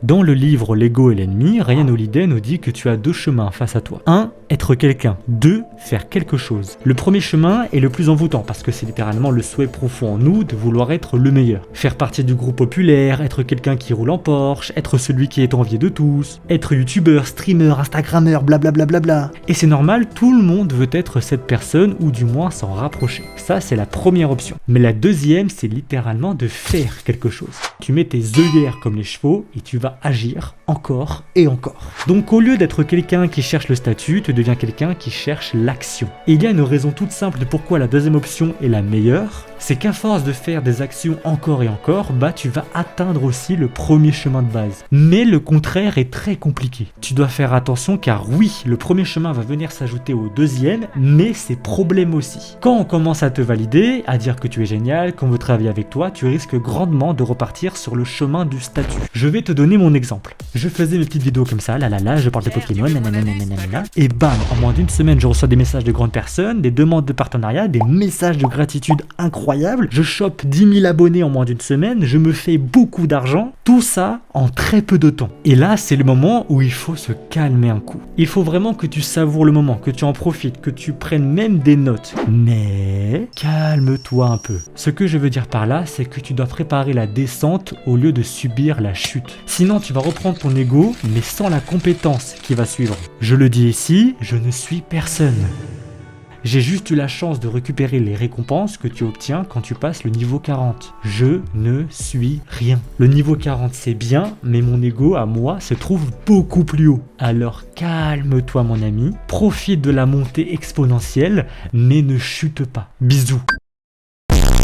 Dans le livre L'ego et l'ennemi, Ryan Holiday nous dit que tu as deux chemins face à toi. 1. Être quelqu'un. 2. Faire quelque chose. Le premier chemin est le plus envoûtant parce que c'est littéralement le souhait profond en nous de vouloir être le meilleur. Faire partie du groupe populaire, être quelqu'un qui roule en Porsche, être celui qui est envié de tous, être youtubeur, streamer, instagrammeur, blablabla. Et c'est normal, tout le monde veut être cette personne ou du moins s'en rapprocher. Ça, c'est la première option. Mais la deuxième, c'est littéralement de faire quelque chose. Tu mets tes œillères comme les chevaux et tu vas agir encore et encore. Donc au lieu d'être quelqu'un qui cherche le statut, tu deviens quelqu'un qui cherche l'action. Et il y a une raison toute simple de pourquoi la deuxième option est la meilleure, c'est qu'à force de faire des actions encore et encore, tu vas atteindre aussi le premier chemin de base. Mais le contraire est très compliqué. Tu dois faire attention car oui, le premier chemin va venir s'ajouter au deuxième, mais c'est problème aussi. Quand on commence à te valider, à dire que tu es génial, qu'on veut travailler avec toi, tu risques grandement de repartir sur le chemin du statut. Je vais te donner mon exemple. Je faisais mes petites vidéos comme ça, je parle de Pokémon, et bam, en moins d'une semaine, je reçois des messages de grandes personnes, des demandes de partenariat, des messages de gratitude incroyables, je chope 10 000 abonnés en moins d'une semaine, je me fais beaucoup d'argent, tout ça en très peu de temps. Et là, c'est le moment où il faut se calmer un coup. Il faut vraiment que tu savoures le moment, que tu en profites, que tu prennes même des notes. Mais calme-toi un peu. Ce que je veux dire par là, c'est que tu dois préparer la descente au lieu de subir la chute. Sinon, tu vas reprendre ton ego, mais sans la compétence qui va suivre. Je le dis ici, je ne suis personne. J'ai juste eu la chance de récupérer les récompenses que tu obtiens quand tu passes le niveau 40. Je ne suis rien. Le niveau 40 c'est bien, mais mon ego à moi se trouve beaucoup plus haut. Alors calme-toi mon ami, profite de la montée exponentielle, mais ne chute pas. Bisous.